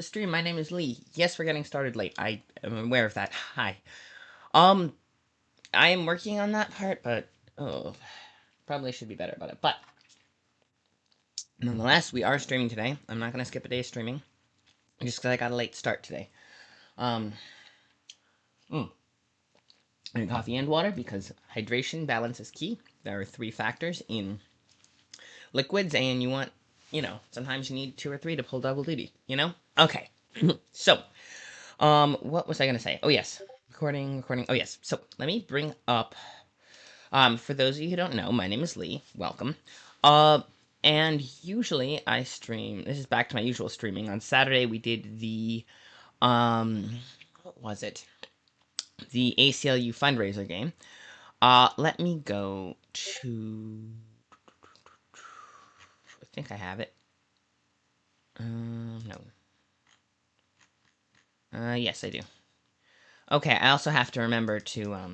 The stream. My name is Lee. Yes, we're getting started late. I am aware of that. Hi. Um, I am working on that part, but oh, probably should be better about it. But nonetheless, we are streaming today. I'm not gonna skip a day streaming just because I got a late start today. Um, mm, and coffee and water because hydration balance is key. There are three factors in liquids, and sometimes you need two or three to pull double duty. Okay. So, what was I gonna say? Oh yes, recording. Oh yes. So let me bring up. For those of you who don't know, my name is Lee. Welcome. Uh, and usually I stream. This is back to my usual streaming. On Saturday we did the what was it? The ACLU fundraiser game. Let me go to. I think I have it. No. Yes, I do. Okay, I also have to remember to What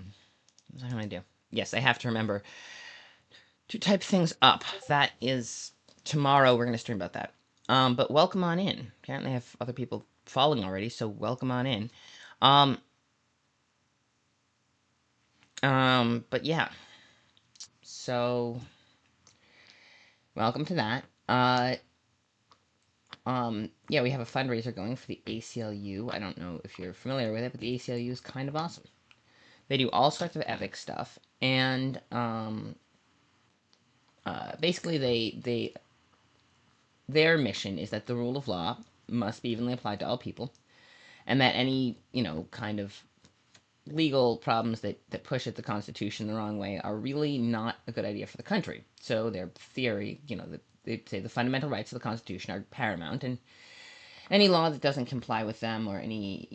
am I do? Yes, I have to remember to type things up. That is tomorrow. We're gonna stream about that. But welcome on in. Apparently, I have other people following already, so welcome on in. Um, but yeah. So welcome to that. Yeah, we have a fundraiser going for the ACLU. I don't know if you're familiar with it, but the ACLU is kind of awesome. They do all sorts of epic stuff, and basically their mission is that the rule of law must be evenly applied to all people, and that any kind of legal problems that push at the Constitution the wrong way are really not a good idea for the country. So their theory, they say the fundamental rights of the Constitution are paramount, and any law that doesn't comply with them or any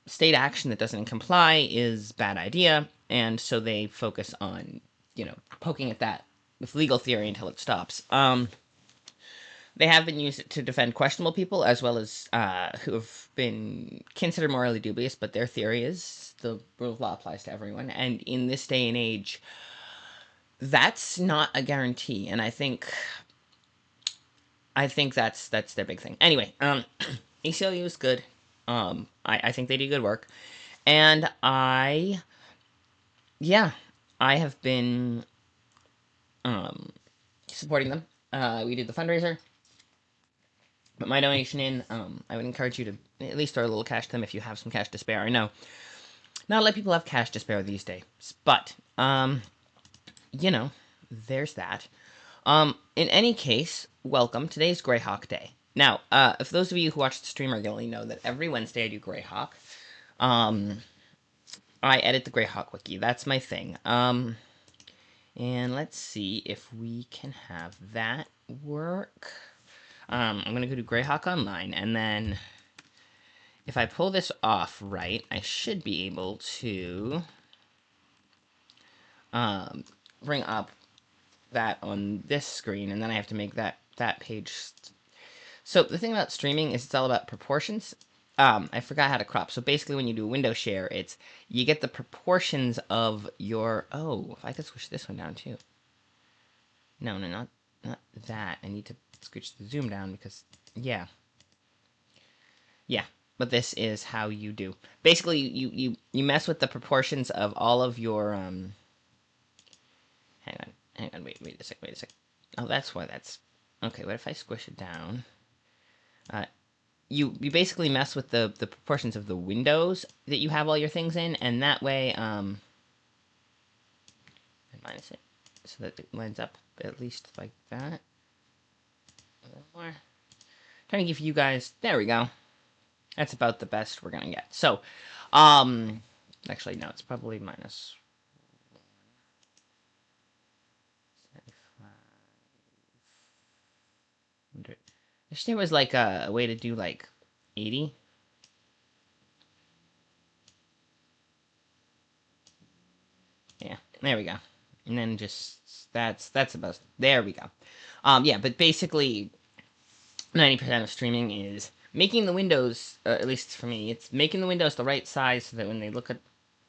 state action that doesn't comply is bad idea. And so they focus on poking at that with legal theory until it stops. They have been used to defend questionable people as well as who have been considered morally dubious, but their theory is the rule of law applies to everyone. And in this day and age, that's not a guarantee. And I think that's their big thing. Anyway, ACLU is good. I think they do good work, and yeah, I have been supporting them. We did the fundraiser. Put my donation in. I would encourage you to at least throw a little cash to them if you have some cash to spare. I know not a lot of people have cash to spare these days, but you know, there's that. In any case, welcome. Today's Greyhawk Day. Now, if those of you who watch the stream regularly know that every Wednesday I do Greyhawk. Um, I edit the Greyhawk wiki. That's my thing. And let's see if we can have that work. I'm gonna go to Greyhawk Online, and then if I pull this off right, I should be able to bring up that on this screen, and then I have to make that page. So the thing about streaming is it's all about proportions. I forgot how to crop. So basically, when you do a window share, it's you get the proportions of your. Oh, if I could switch this one down too. No, not that. I need to scooch the zoom down because yeah. But this is how you do. Basically, you mess with the proportions of all of your Hang on. Wait a sec. Oh, that's why that's. Okay, what if I squish it down? You basically mess with the proportions of the windows that you have all your things in, and that way and minus it so that it lines up at least like that. A little more. Trying to give you guys. There we go. That's about the best we're gonna get. So, actually no, it's probably minus 500. I wish there was like a way to do like 80. Yeah, there we go. And then just that's about there we go. Yeah, but basically 90% of streaming is making the windows, at least for me, it's making the windows the right size so that when they look at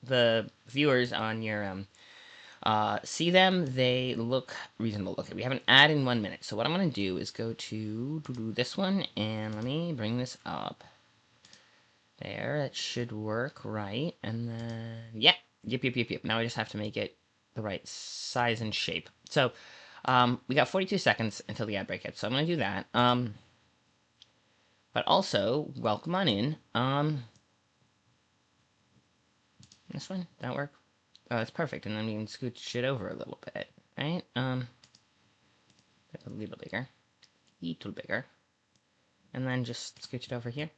the viewers on your see them, they look reasonable. Okay, we have an ad in 1 minute. So what I'm going to do is go to this one, and let me bring this up. There, it should work right. And then, yeah, yep. Now we just have to make it the right size and shape. So, we got 42 seconds until the ad break hits, so I'm gonna do that. But also, welcome on in. This one, that work? Oh, it's perfect, and then we can scooch it over a little bit, right? A little bigger. Little bigger. And then just scooch it over here.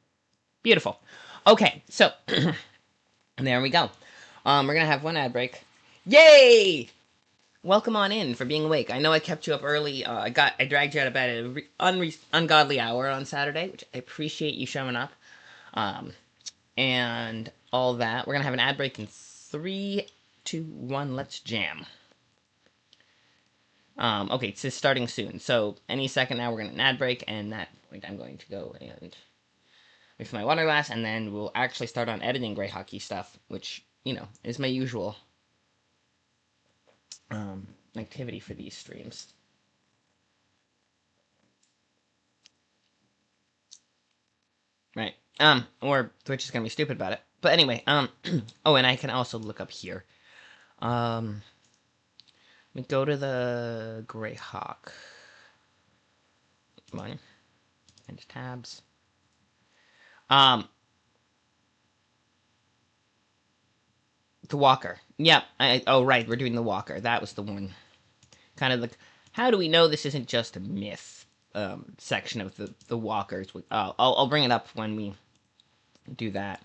Beautiful. Okay, so there we go. We're gonna have one ad break. Yay! Welcome on in for being awake. I know I kept you up early. I dragged you out of bed at an ungodly hour on Saturday, which I appreciate you showing up. And all that. We're gonna have an ad break in 3, 2, 1. Let's jam. Okay, so starting soon. So any second now, we're gonna an ad break, and that point I'm going to go and with my water glass, and then we'll actually start on editing Greyhawk stuff, which is my usual activity for these streams. Right. Or Twitch is gonna be stupid about it. But anyway, oh, and I can also look up here. Let me go to the Greyhawk one and tabs. The Walker. Yep. Oh, right. We're doing the Walker. That was the one. Kind of the. How do we know this isn't just a myth? Section of the Walkers. I'll bring it up when we do that.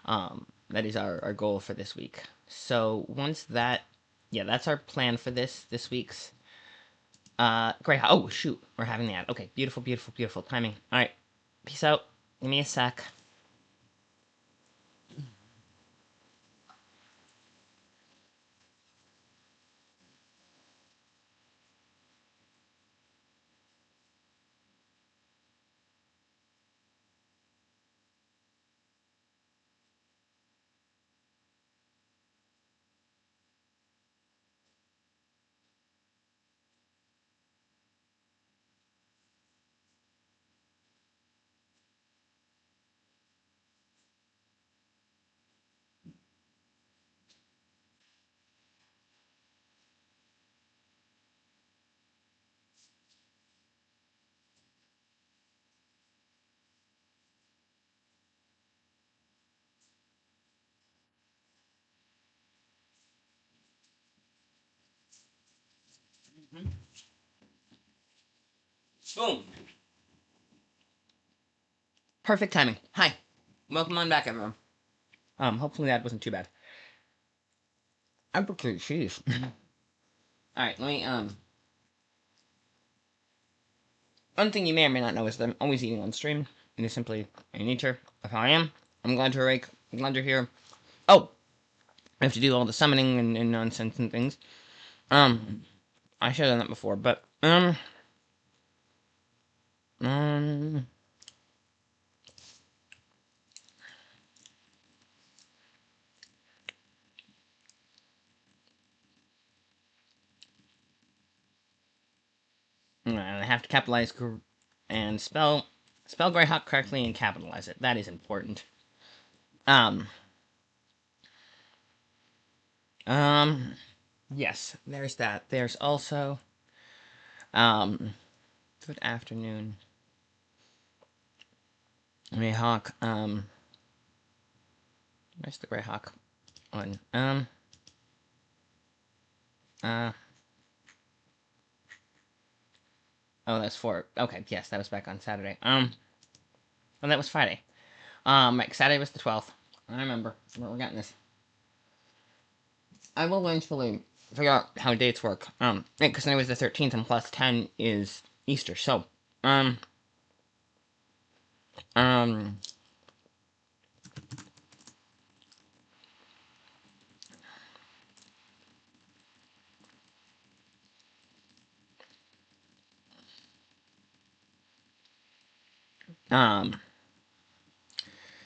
That is our goal for this week. So once that, yeah, that's our plan for this week's. Great. Oh shoot, we're having the ad. Okay, beautiful timing. All right, peace out. Give me a sec. Boom. Perfect timing. Hi. Welcome on back, everyone. Hopefully that wasn't too bad. I'm pretty cheese. Alright, let me, one thing you may or may not know is that I'm always eating on stream. It is simply a nature of how I am. I'm glad you're awake. I'm glad you're here. Oh! I have to do all the summoning and nonsense and things. I should have done that before, but, I have to capitalize and spell Greyhawk correctly and capitalize it. That is important. Yes, there's that. There's also, good afternoon, Greyhawk. Where's the Greyhawk one? Oh, that's for, okay, yes, that was back on Saturday. Well, that was Friday. Right, Saturday was the 12th. I remember. We're getting this. I will eventually figure out how dates work. Because it was the 13th and plus 10 is Easter, so,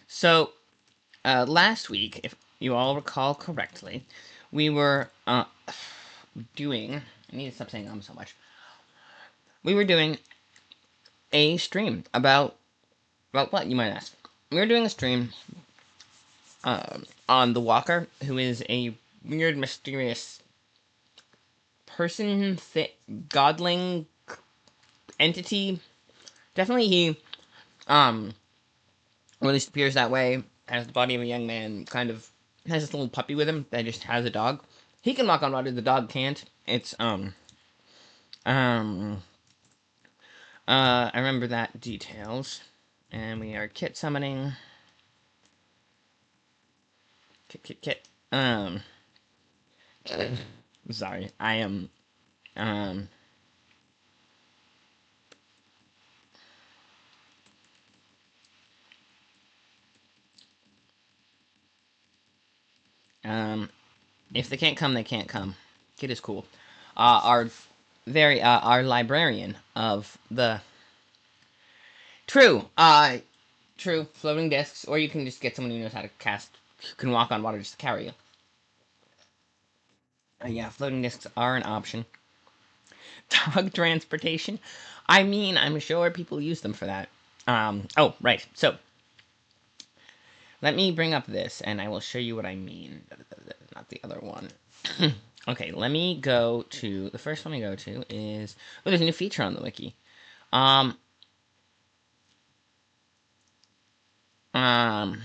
so, last week, if you all recall correctly, we were, doing, I need to stop saying so much. We were doing a stream about what, you might ask. We were doing a stream on the Walker, who is a weird, mysterious person, godling entity. Definitely he, um, or at least appears that way, has the body of a young man, kind of has this little puppy with him that just has a dog. He can walk on water, the dog can't. It's, um, I remember that details. And we are kit summoning. Kit. Sorry, I am, um, um, if they can't come, they can't come. Kit is cool. Our our librarian of the true, true floating discs, or you can just get someone who knows how to cast, who can walk on water just to carry you. Yeah, floating discs are an option. Dog transportation. I mean, I'm sure people use them for that. Oh, right. So, let me bring up this, and I will show you what I mean. Not the other one. Okay, let me go to... The first one we go to is... Oh, there's a new feature on the wiki. Um... Um...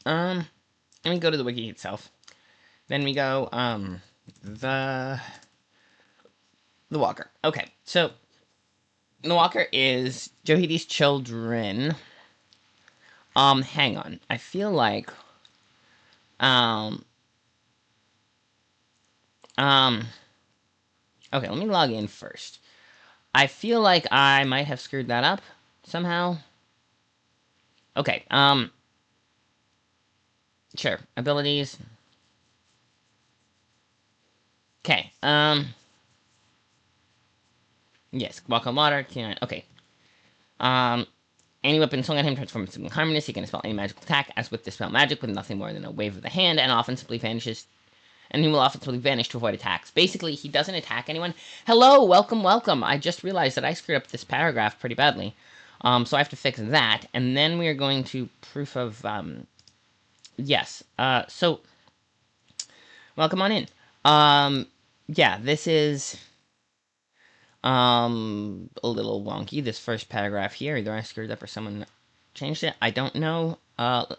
Um... Let me go to the wiki itself. Then we go, the Walker. Okay, so... The Walker is Johidi's children. Hang on. I feel like... Um... Um... Okay, let me log in first. I feel like I might have screwed that up somehow. Okay, sure. Abilities. Okay, yes, walk on water, can't, okay. Any weapon swung at him transforms into harmless. He can dispel any magical attack, as with Dispel Magic, with nothing more than a wave of the hand, and often simply vanishes. And he will often simply vanish to avoid attacks. Basically, he doesn't attack anyone. Hello, welcome, welcome. I just realized that I screwed up this paragraph pretty badly. So I have to fix that, and then we are going to proof of, yes. So, welcome on in. Yeah, this is, a little wonky, this first paragraph here. Either I screwed up or someone changed it. I don't know.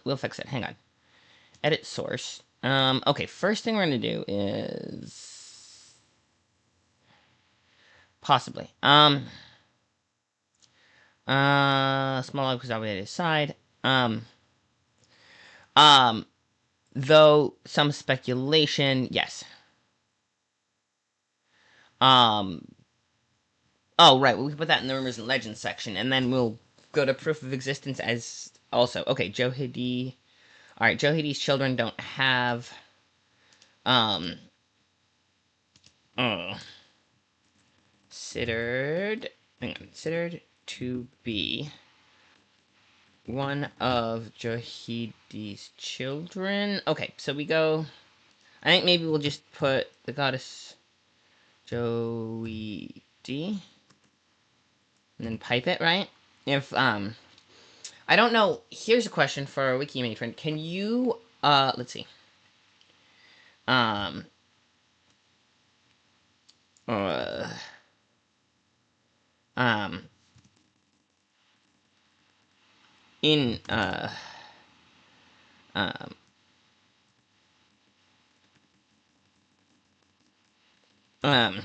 We'll fix it. Hang on. Edit source. Okay, first thing we're gonna do is... Possibly. Small log was already aside. Um, though some speculation, yes. Oh, right, we can put that in the rumors and legends section, and then we'll go to proof of existence as also. Okay, Johidi. Alright, Johidi's children don't have, um, uh, considered, considered to be one of Johidi's children. Okay, so we go, I think maybe we'll just put the goddess Johidi, and then pipe it, right? If, I don't know, here's a question for our wiki matron. Can you, let's see. Um, uh, um, in, um, um,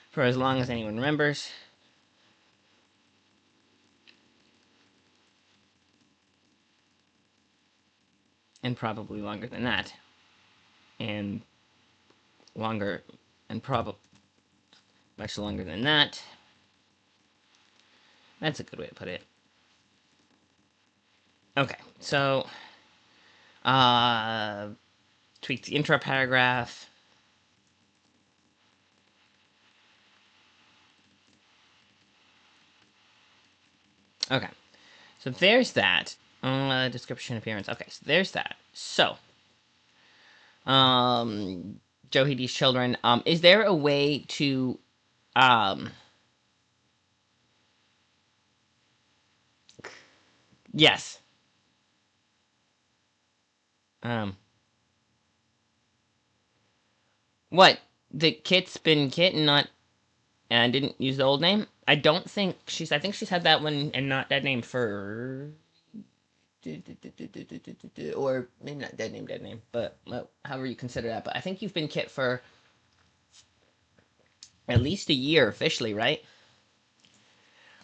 for as long as anyone remembers. And probably longer than that. And longer, and probably much longer than that. That's a good way to put it. Okay, so, tweak the intro paragraph. Okay, so there's that. Description, appearance. Okay, so there's that. So, Johidi's children. Is there a way to um yes. Um what? The Kit's been Kit and not and didn't use the old name? I think she's had that one and not that name for or maybe not dead name, but well, however you consider that. But I think you've been Kit for at least a year officially, right?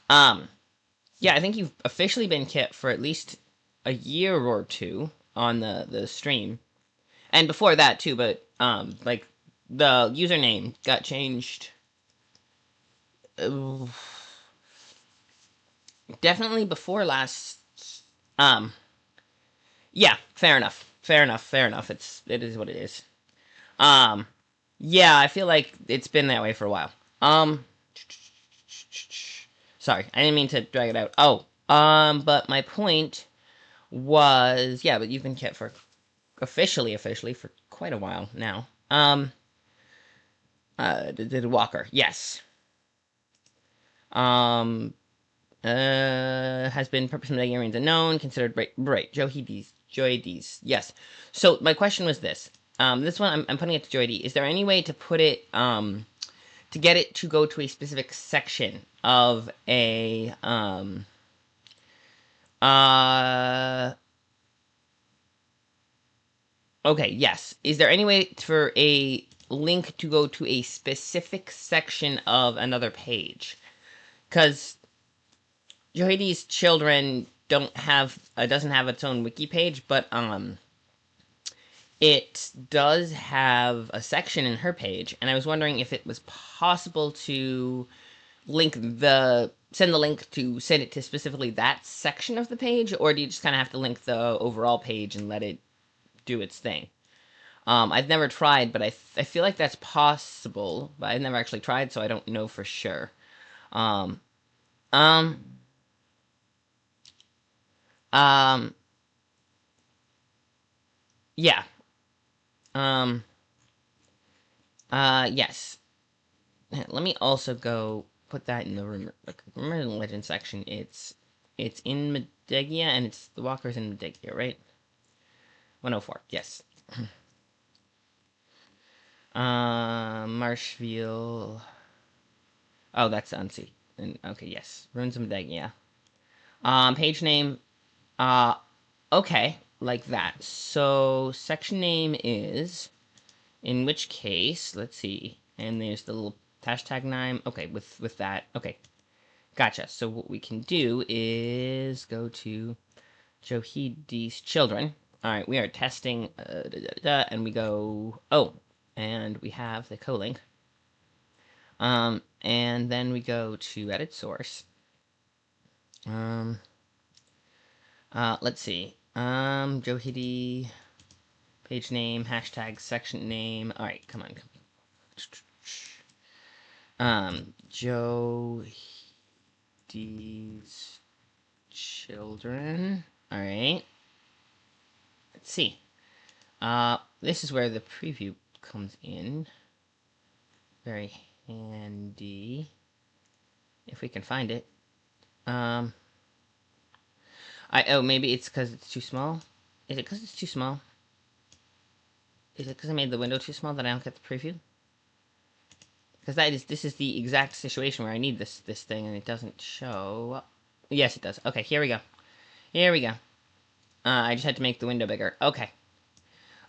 Um, yeah, I think you've officially been Kit for at least a year or two on the stream, and before that too. But like the username got changed. Uh, Definitely before last. Um, yeah, fair enough. Fair enough. Fair enough. It is what it is. Um, yeah, I feel like it's been that way for a while. Um, sorry, I didn't mean to drag it out. Oh, but my point was, yeah, but you've been kept for officially for quite a while now. Did Walker? Yes. Um, has been purpose mega remains unknown. Considered right. Joy D's. Yes. So my question was this. This one I'm putting it to Joy D. Is there any way to put it to get it to go to a specific section of a uh okay, yes. Is there any way for a link to go to a specific section of another page? Because Johidi's children don't have doesn't have its own wiki page, but it does have a section in her page, and I was wondering if it was possible to send the link to send it to specifically that section of the page, or do you just kind of have to link the overall page and let it do its thing? I've never tried, but I feel like that's possible, but I've never actually tried, so I don't know for sure. Um, um, um, yeah. Um, yes. Let me also go put that in the rumor and legend section. It's in Medegia, and it's the walkers in Medegia, right? 104. Yes. Marshville. Oh, that's Unsea. And okay, yes, Runes of Medegia. Page name. Uh, okay, like that. So section name is. In which case, let's see. And there's the little hashtag name. Okay, with that. Okay, gotcha. So what we can do is go to Johidi's children. All right, we are testing, and we go. Oh, and we have the colink. And then we go to edit source. Let's see. Johidi, page name, hashtag, section name. All right, come on. Johidi's children. All right. Let's see. This is where the preview comes in. Very handy. If we can find it. Maybe it's because it's too small. Is it because it's too small? Is it because I made the window too small that I don't get the preview? Because this is the exact situation where I need this thing and it doesn't show. Yes, it does. Okay, here we go. Here we go. I just had to make the window bigger. Okay.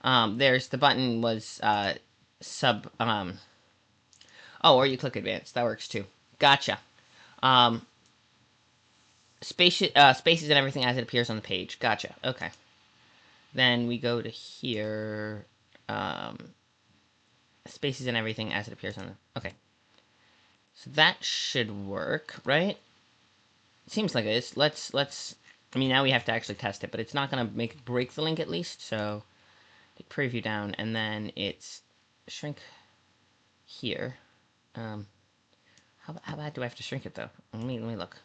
There's the button was sub. Oh, or you click advanced. That works too. Gotcha. Um, spaces and everything as it appears on the page. Gotcha. Okay. Then we go to here. Spaces and everything as it appears on the. Okay. So that should work, right? Seems like it is. Let's. I mean, now we have to actually test it, but it's not gonna break the link at least. So, take preview down, and then it's shrink here. How bad do I have to shrink it though? Let me look.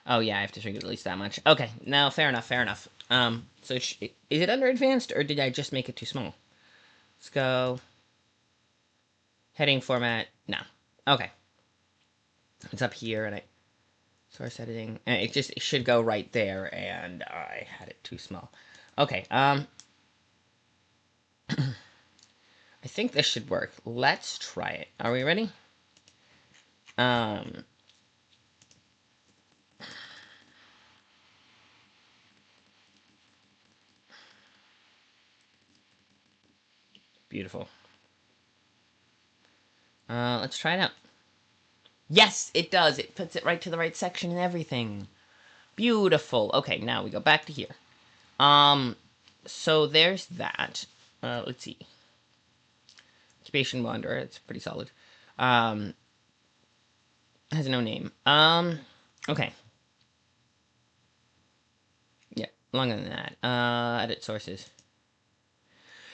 Oh yeah, I have to shrink it at least that much. Okay, no, fair enough, fair enough. So is it under advanced, or did I just make it too small? Let's go. Heading format, no. Okay. It's up here, and source editing, and it should go right there, and I had it too small. Okay, I think this should work. Let's try it. Are we ready? Beautiful. Let's try it out. Yes, it does. It puts it right to the right section and everything. Beautiful. Okay, now we go back to here. So there's that. Let's see. Occupation Wanderer. It's pretty solid. Has no name. Okay. Yeah, longer than that. Edit sources.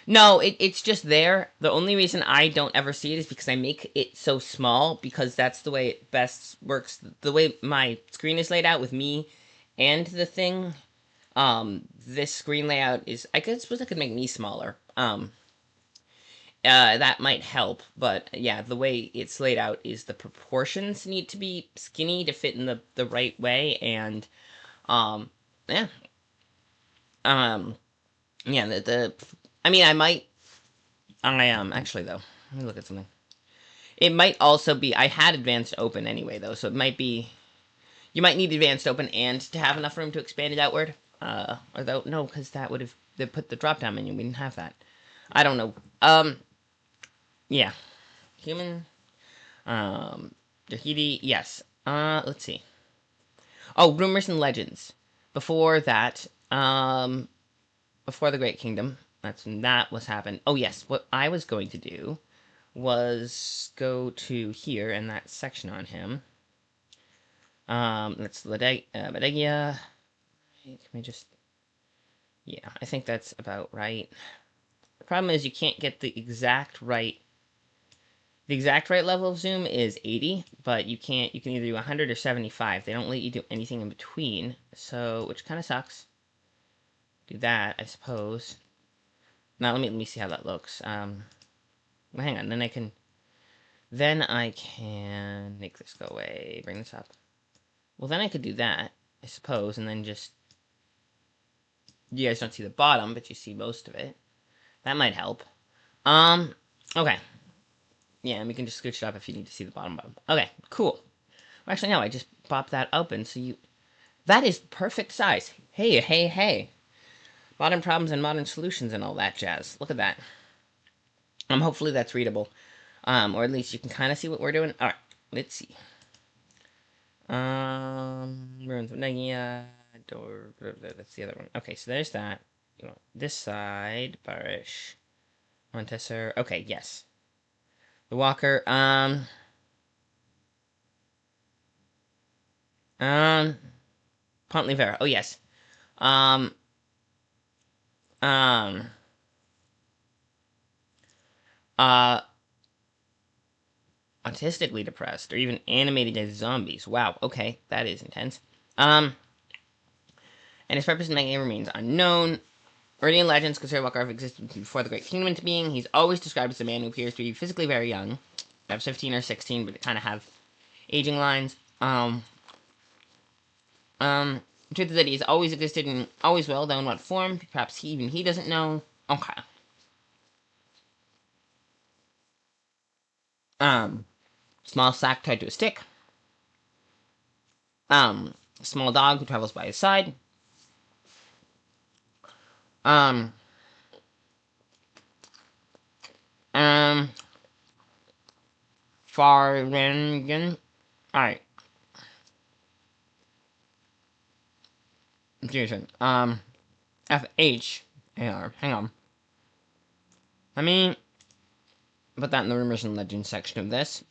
No, it's just there. The only reason I don't ever see it is because I make it so small, because that's the way it best works. The way my screen is laid out with me and the thing, this screen layout is, I suppose I could make me smaller. That might help, but yeah, the way it's laid out is the proportions need to be skinny to fit in the right way, and, yeah. Yeah, I mean, actually, though, let me look at something. It might also be, I had advanced open anyway, though, so it might be, you might need advanced open and to have enough room to expand it outward. Although, no, because that would have, they put the drop-down menu, we didn't have that. I don't know. Yeah. Human, Tahiti, yes. Let's see. Oh, rumors and legends. Before that, before the Great Kingdom, that's when that was happened. Oh, yes, what I was going to do was go to here and that section on him. That's Ledegia. Can we just... Yeah, I think that's about right. The problem is you can't get the exact right... The exact right level of zoom is 80, but you can either do 100 or 75. They don't let you do anything in between, so, which kind of sucks. Do that, I suppose. Now, let me see how that looks. Well, hang on, then I can make this go away, bring this up. Well, then I could do that, I suppose, and then just... You guys don't see the bottom, but you see most of it. That might help. Okay. Yeah, and we can just scooch it up if you need to see the bottom. Okay, cool. Well, actually, no, I just popped that open, so you... That is perfect size. Hey, hey, hey. Modern problems and modern solutions and all that jazz. Look at that. Hopefully that's readable. Or at least you can kind of see what we're doing. Alright, let's see. Ruins of Negia, that's the other one. Okay, so there's that. This side, Barish, Montessor. Okay, yes. The Walker, Pontlevera. Oh, yes. Autistically depressed, or even animated as zombies. Wow, okay, that is intense. And his purpose in making it remains unknown. Meridian legends consider Walker existed before the Great Kingdom into being. He's always described as a man who appears to be physically very young. Perhaps 15 or 16, but they kind of have aging lines. The truth is that he's always existed and always will, though in what form, perhaps even he doesn't know. Okay. Small sack tied to a stick. Small dog who travels by his side. Um, Faringen. Alright. Fusion. FHAR. Hang on. Let me put that in the rumors and legends section of this.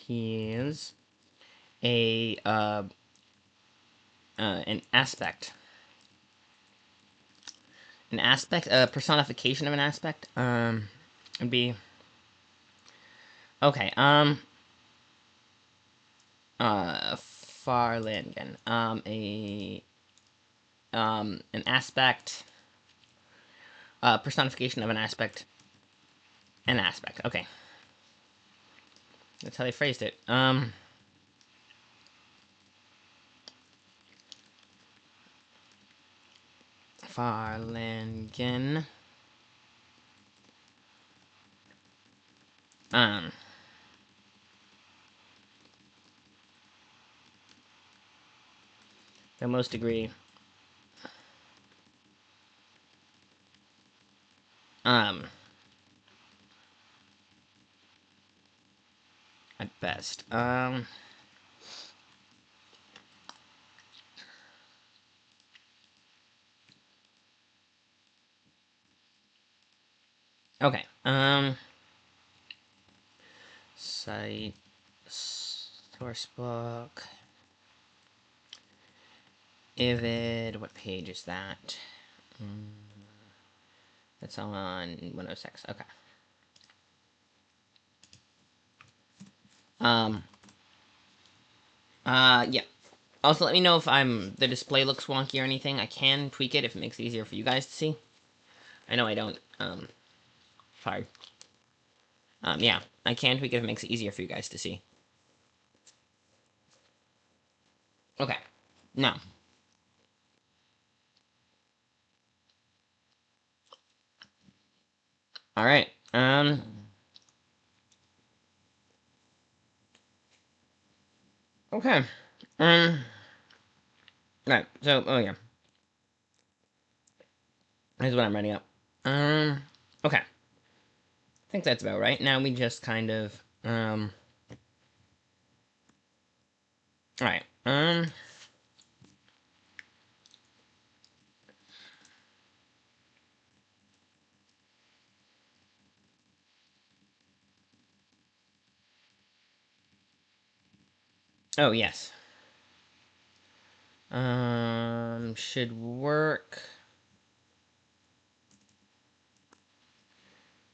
He is an aspect. An aspect, a personification of an aspect, would be... Okay, Farlingen. An aspect, personification of an aspect. An aspect. Okay. That's how they phrased it. Farlingen. The most degree. At best. Okay. Site. Sourcebook. Ivid. What page is that? That's on 106. Okay. Yeah. Also, let me know if the display looks wonky or anything. I can tweak it if it makes it easier for you guys to see. I know I don't. Sorry. Yeah. I can tweak it if it makes it easier for you guys to see. Okay. Now. Alright. Okay. Right. So, oh yeah. Here's what I'm writing up. Okay. I think that's about right. Now we just kind of, alright. Oh, yes. Should work.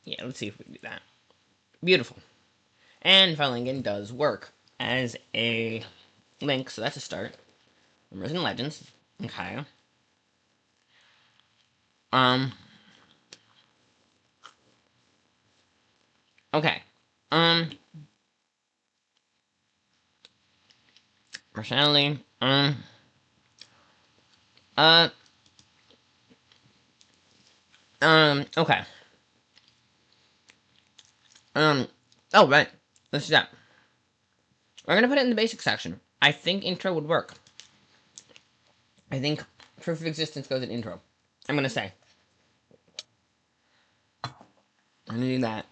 Yeah, let's see if we can do that. Beautiful. And Farlingen does work as a link, so that's a start. Rumors and Legends. Okay. Okay. Personality. Okay. Oh, right. Let's do that. We're gonna put it in the basic section. I think intro would work. I think proof of existence goes in intro. I'm gonna say. I'm gonna do that.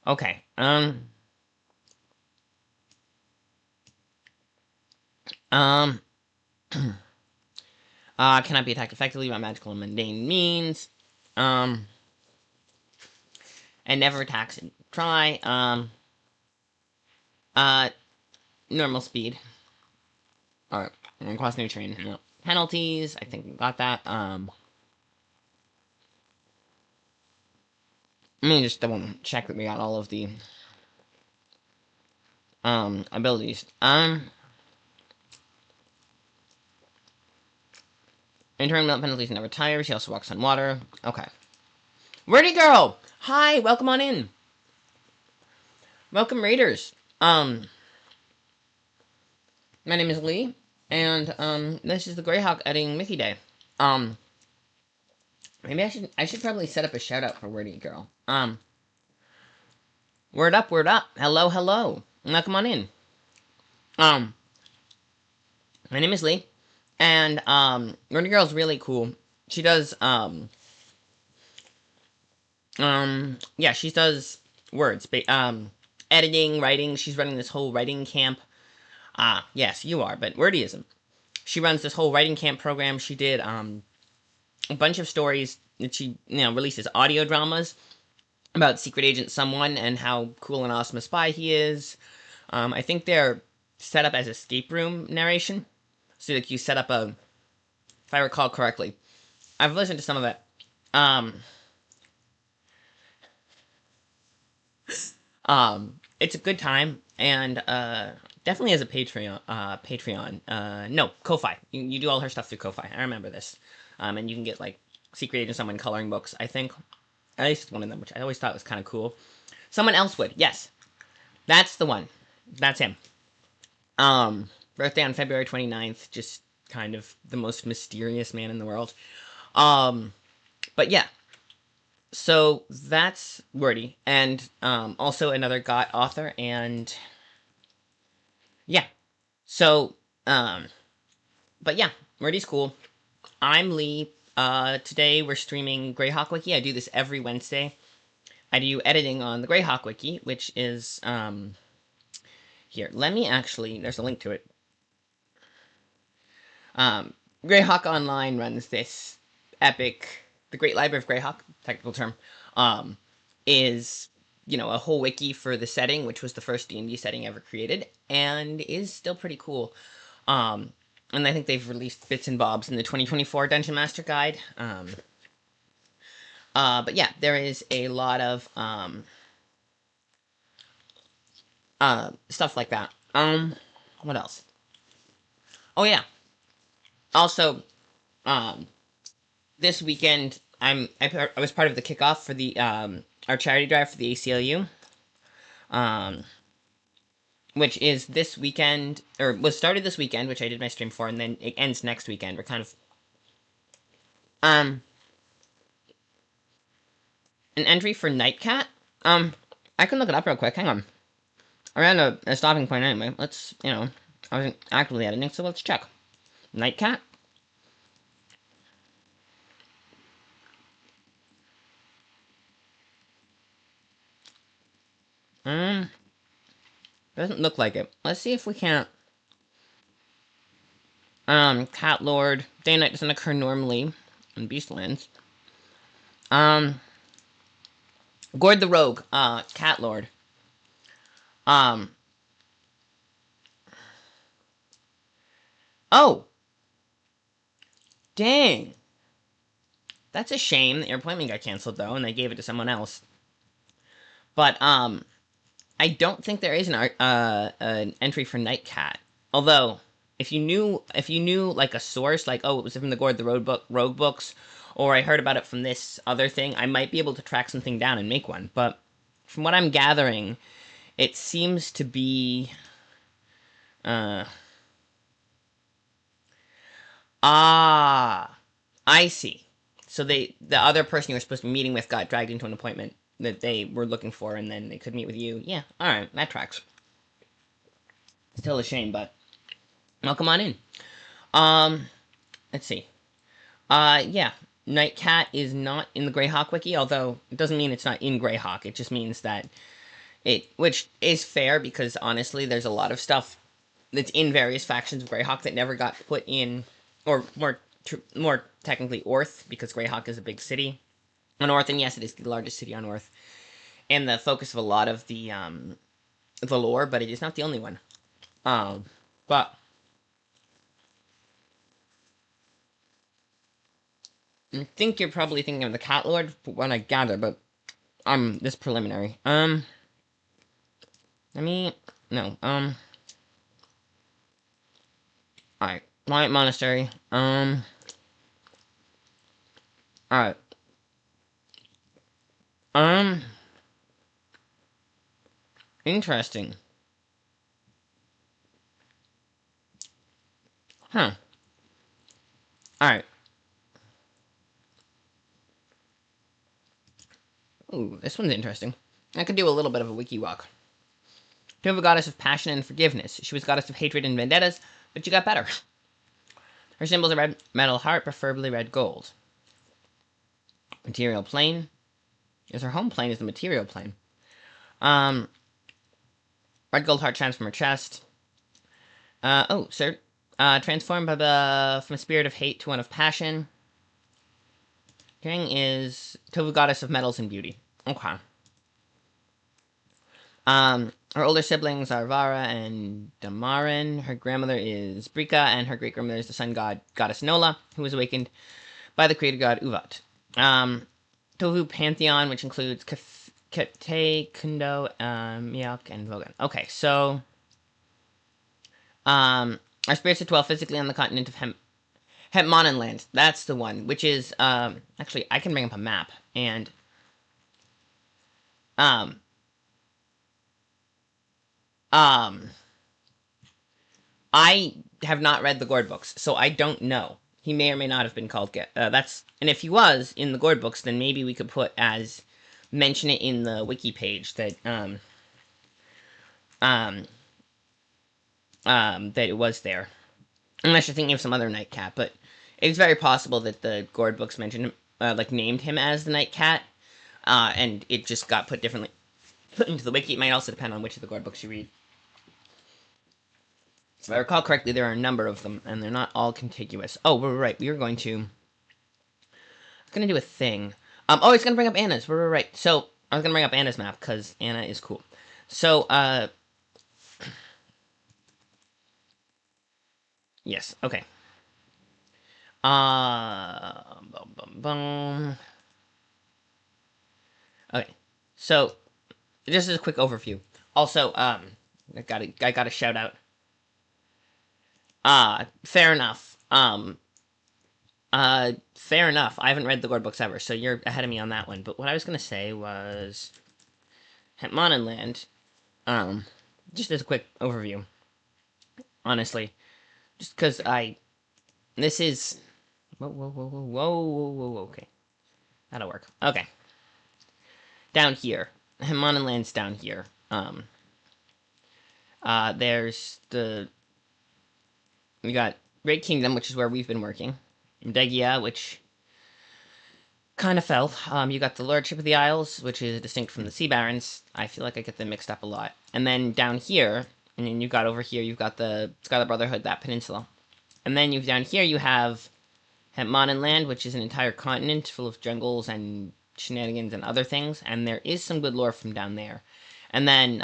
Okay. Cannot be attacked effectively by magical and mundane means. And never attacks and try. Normal speed. Alright. And cost nutrient. No. Penalties. I think we got that. Let me just double check that we got all of the abilities. Interim penalties never tire. She also walks on water. Okay. Where'd he go? Hi, welcome on in. Welcome, Raiders. My name is Lee, and this is the Greyhawk editing Mickey Day. Maybe I should probably set up a shout out for Wordy Girl. Word up, word up. Hello, hello. Welcome on in. My name is Lee, and Wordy Girl's really cool. She does yeah, she does words, editing, writing. She's running this whole writing camp. Yes, you are, but wordyism. She runs this whole writing camp program. She did a bunch of stories that she releases audio dramas about Secret Agent Someone and how cool and awesome a spy he is. I think they're set up as escape room narration, so like you set up a, if I recall correctly, I've listened to some of it. It's a good time, and definitely as a Patreon. No, Ko-Fi. You do all her stuff through Ko-Fi. I remember this. And you can get like Secret Agent Someone coloring books. I think at least one of them, which I always thought was kind of cool. Someone else would. Yes, that's the one. That's him. Birthday on February 29th. Just kind of the most mysterious man in the world. But yeah, so that's Wordy, and also another GOT author, and yeah. So, but yeah, Wordy's cool. I'm Lee. Today we're streaming Greyhawk Wiki. I do this every Wednesday. I do editing on the Greyhawk Wiki, which is here. Let me actually. There's a link to it. Greyhawk Online runs this epic. The Great Library of Greyhawk, technical term, is a whole wiki for the setting, which was the first D&D setting ever created, and is still pretty cool. And I think they've released bits and bobs in the 2024 Dungeon Master Guide. But yeah, there is a lot of stuff like that. What else? Oh yeah. Also, this weekend I was part of the kickoff for the our charity drive for the ACLU. Which is this weekend, or was started this weekend, which I did my stream for, and then it ends next weekend. We're kind of an entry for Nightcat. I can look it up real quick. Hang on. I ran a stopping point anyway. Let's, I wasn't actively editing, so let's check. Nightcat. Doesn't look like it. Let's see if we can't. Cat Lord. Day and night doesn't occur normally in Beastlands. Gord the Rogue. Cat Lord. Oh! Dang! That's a shame. Your appointment got canceled, though, and they gave it to someone else. But, I don't think there is an entry for Nightcat. Although, if you knew like a source, like, oh, it was from the Gord the Rogue books, or I heard about it from this other thing, I might be able to track something down and make one. But from what I'm gathering, it seems to be I see. So the other person you were supposed to be meeting with got dragged into an appointment that they were looking for, and then they could meet with you. Yeah, alright, that tracks. Still a shame, but welcome on in. Let's see. Yeah, Nightcat is not in the Greyhawk wiki, although it doesn't mean it's not in Greyhawk. It just means that which is fair, because honestly, there's a lot of stuff that's in various factions of Greyhawk that never got put in, or more technically Orth, because Greyhawk is a big city on Orth, and yes, it is the largest city on Orth, and the focus of a lot of the lore, but it is not the only one. But I think you're probably thinking of the Cat Lord, what I gather, but this preliminary. Let me no. Alright, Light Monastery. Alright. Interesting. Huh. Alright. Ooh, this one's interesting. I could do a little bit of a wiki walk. To have a goddess of passion and forgiveness. She was a goddess of hatred and vendettas, but she got better. Her symbols are red metal heart, preferably red gold. Material plane. Yes, her home plane is the material plane. Red gold heart charms from her chest. Transformed from a spirit of hate to one of passion. King is Tovu, goddess of metals and beauty. Okay. Her older siblings are Vara and Damarin. Her grandmother is Brika, and her great-grandmother is the sun god, goddess Nola, who was awakened by the creator god Uvat. Tovu pantheon, which includes Kete, Kundo, Miak, and Vogan. Okay, so our spirits dwell physically on the continent of Hepmonenland. That's the one, which is actually I can bring up a map and um um I have not read the Gord books, so I don't know. He may or may not have been called that's and if he was in the Gord books, then maybe we could put as mention it in the wiki page that um that it was there. Unless you're thinking of some other night cat, but it's very possible that the Gord books mentioned him, like named him as the night cat, and it just got put differently put into the wiki. It might also depend on which of the Gord books you read. If I recall correctly, there are a number of them, and they're not all contiguous. Oh, we're right. We were going to do a thing. Oh, it's gonna bring up Anna's. We're right. So I was gonna bring up Anna's map because Anna is cool. So yes. Okay. Bum, bum, bum. Okay. So just as a quick overview. Also, I got a shout out. Fair enough. Fair enough. I haven't read the Gord books ever, so you're ahead of me on that one. But what I was gonna say was Hepmonenland. Just as a quick overview. Honestly, just because this is whoa. Okay, that'll work. Okay, down here, Hepmonenland's down here. There's we got Great Kingdom, which is where we've been working. Degia, which kind of fell. You got the Lordship of the Isles, which is distinct from the Sea Barons. I feel like I get them mixed up a lot. And then down here, and then you got over here, you've got the Scarlet Brotherhood, that peninsula. And then down here you have Hepmonenland, which is an entire continent full of jungles and shenanigans and other things. And there is some good lore from down there. And then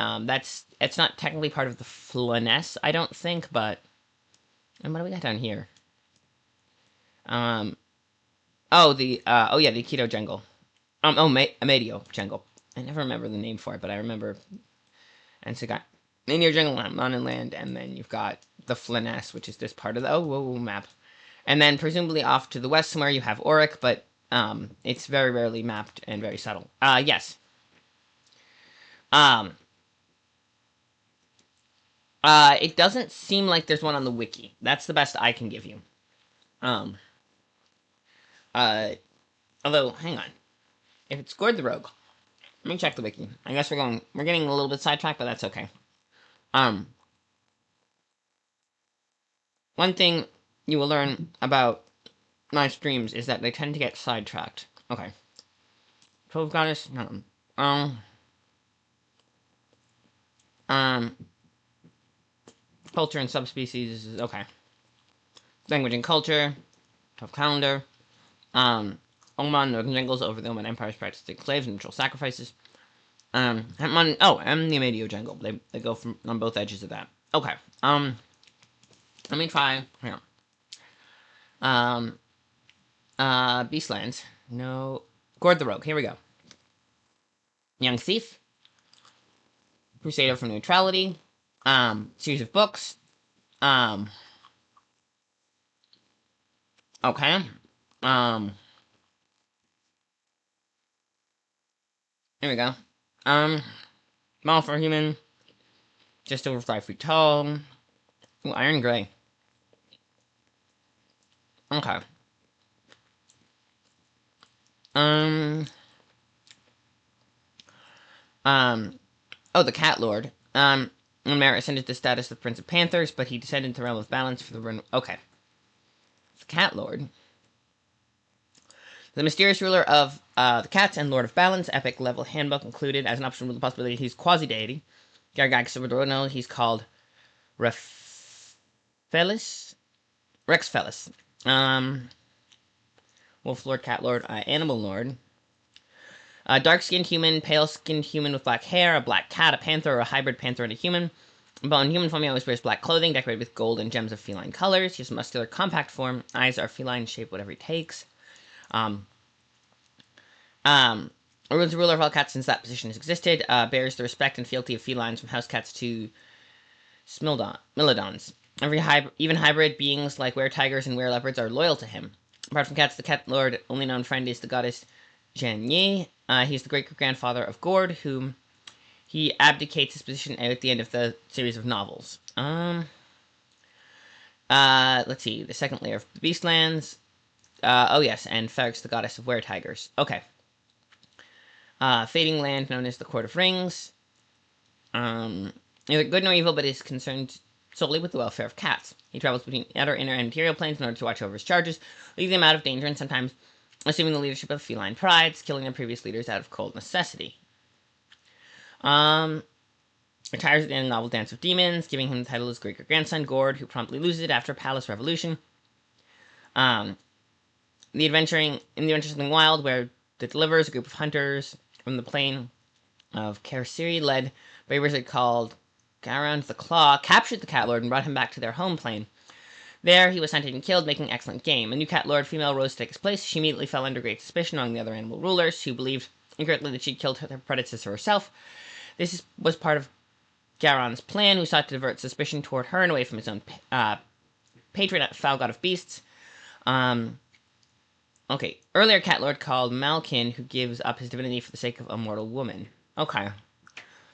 it's not technically part of the Floness, I don't think, but and what do we got down here? The Aikido jungle. Amadio jungle. I never remember the name for it, but I remember. And so you got Amadio jungle, Monenland, and then you've got the Floness, which is this part of the map. And then presumably off to the west somewhere you have Auric, but it's very rarely mapped and very subtle. Yes. It doesn't seem like there's one on the wiki. That's the best I can give you. Although, hang on. If it's Gord the Rogue, let me check the wiki. I guess we're getting a little bit sidetracked, but that's okay. One thing you will learn about my streams is that they tend to get sidetracked. Okay. 12 Goddess, no. Culture and subspecies, okay. Language and culture, 12 calendar. Oman, Northern Jungles, over the Oman Empire's practicing slaves and ritual sacrifices. And the Amadio Jungle. They go from on both edges of that. Okay. Let me try. Hang on. Beastlands. No. Gord the Rogue. Here we go. Young Thief. Crusader for Neutrality. Series of books. Okay. Here we go. Small for human. Just over 5 feet tall. Ooh, iron gray. Okay. Oh, the Cat Lord. Merit ascended to status of Prince of Panthers, but he descended to the Realm of Balance for the run. Okay. The Cat Lord. The mysterious ruler of the cats and Lord of Balance, epic level handbook included as an option with the possibility he's quasi-deity. Gargag Silverdorno, he's called Rexfellis. Wolf Lord, Cat Lord, Animal Lord. Dark-skinned human, pale-skinned human with black hair, a black cat, a panther, or a hybrid panther and a human. But in human form, he always wears black clothing, decorated with gold and gems of feline colors. He has a muscular, compact form. Eyes are feline, shape whatever he takes. Ruins the ruler of all cats since that position has existed. Bears the respect and fealty of felines from house cats to Smilodons. Even hybrid beings like were-tigers and were-leopards are loyal to him. Apart from cats, the cat lord only known friend is the goddess Janye. He's the great-grandfather of Gord, whom he abdicates his position at the end of the series of novels. Let's see. The second layer of the Beastlands. Oh yes, and Ferrex, the goddess of were-tigers. Okay. Fading land known as the Court of Rings. Neither good nor evil, but is concerned solely with the welfare of cats. He travels between outer, inner, and interior planes in order to watch over his charges, leaving them out of danger and sometimes assuming the leadership of feline prides, killing their previous leaders out of cold necessity. Retires at the end of the novel Dance of Demons, giving him the title as great-grandson Gord, who promptly loses it after a palace revolution. In the Adventures of Something Wild, where the Deliverers, a group of hunters from the plain of Karsiri, led by a wizard called Garand the Claw, captured the Cat Lord and brought him back to their home plane. There, he was hunted and killed, making excellent game. A new Cat Lord female rose to take his place. She immediately fell under great suspicion among the other animal rulers, who believed incorrectly that she'd killed her predecessor herself. This was part of Garand's plan, who sought to divert suspicion toward her and away from his own patron, foul god of beasts. Okay. Earlier Cat Lord called Malkin, who gives up his divinity for the sake of a mortal woman. Okay.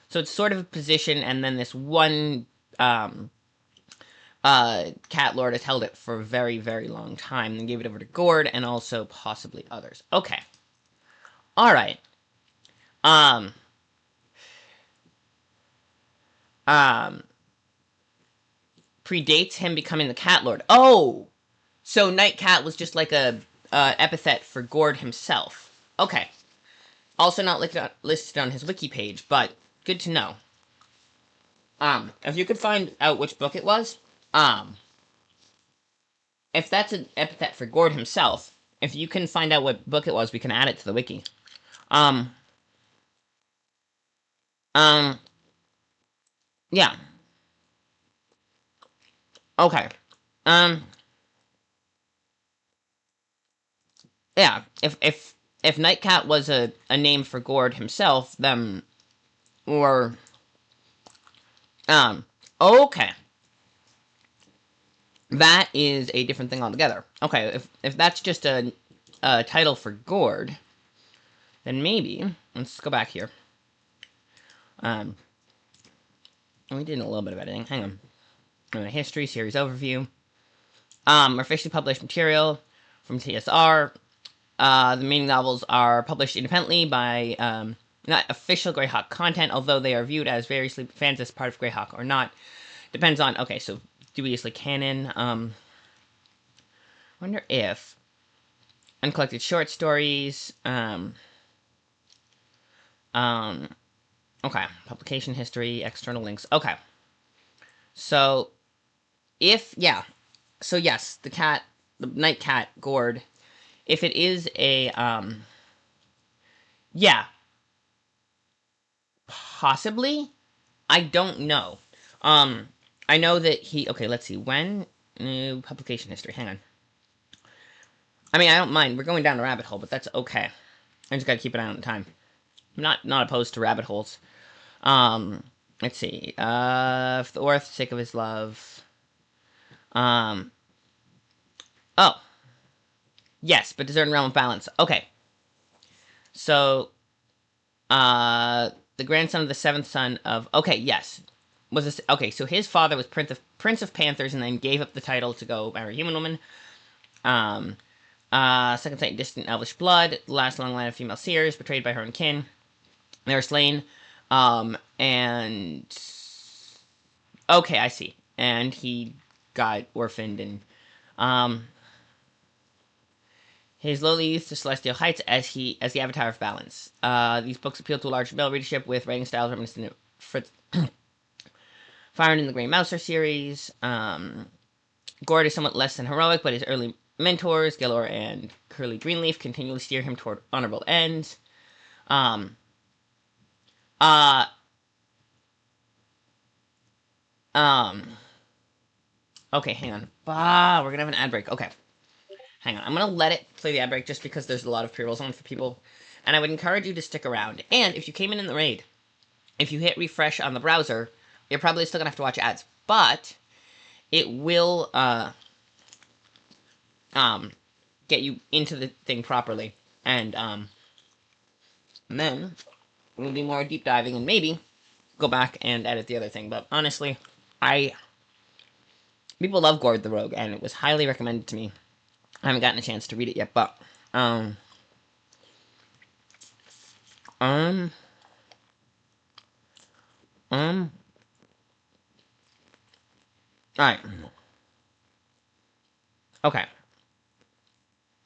So it's sort of a position, and then this one Cat Lord has held it for a very, very long time, then gave it over to Gord, and also possibly others. Okay. Alright. Predates him becoming the Cat Lord. Oh! So Night Cat was just like a epithet for Gord himself. Okay. Also not listed on his wiki page, but good to know. If you could find out which book it was, if that's an epithet for Gord himself, if you can find out what book it was, we can add it to the wiki. Yeah. Okay. Yeah. If Nightcat was a name for Gord himself, then, or, okay. That is a different thing altogether. Okay, if that's just a title for Gord, then maybe, let's go back here. We did a little bit of editing. Hang on. History, series overview. Officially published material from TSR. The main novels are published independently by, not official Greyhawk content, although they are viewed as variously fans as part of Greyhawk or not. Depends on, okay, so dubiously canon. Wonder if uncollected short stories, okay, publication history, external links, okay. So, so yes, the Night Cat, Gord, if it is a, yeah, possibly, I don't know. I know that okay, let's see, when, new publication history, hang on. I mean, I don't mind, we're going down a rabbit hole, but that's okay. I just gotta keep an eye on the time. I'm not opposed to rabbit holes. Let's see, for the Orth, sake of his love, oh, yes, but Desert and Realm of Balance, okay. So, the grandson of the seventh son of, okay, yes, was this, okay, so his father was Prince of Panthers and then gave up the title to go marry a human woman. Second sight, distant elvish blood, the last long line of female seers, betrayed by her own kin. They were slain, and, okay, I see, and he got orphaned, and, his lowly youth to celestial heights as the avatar of balance. These books appeal to a large male readership with writing styles reminiscent of Fritz Firen in the Grey Mouser series. Gord is somewhat less than heroic, but his early mentors, Galor and Curly Greenleaf, continually steer him toward honorable ends. Okay, hang on. We're gonna have an ad break. Okay. Hang on. I'm gonna let it play the ad break just because there's a lot of pre-rolls on for people and I would encourage you to stick around. And if you came in the raid, if you hit refresh on the browser, you're probably still gonna have to watch ads, but it will get you into the thing properly, and then we'll do more deep diving and maybe go back and edit the other thing. But honestly, people love Gord the Rogue, and it was highly recommended to me. I haven't gotten a chance to read it yet, but all right, okay.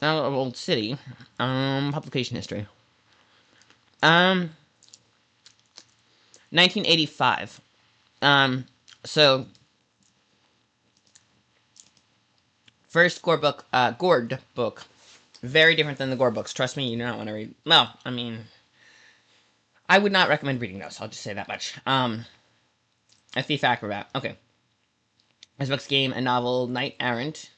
Now, Old City, publication history. 1985. So first Gord book, very different than the Gord books. Trust me, you do not want to read. Well, I mean, I would not recommend reading those. I'll just say that much. A Thief Acrobat. Okay. This book's game, a novel, Knight Errant.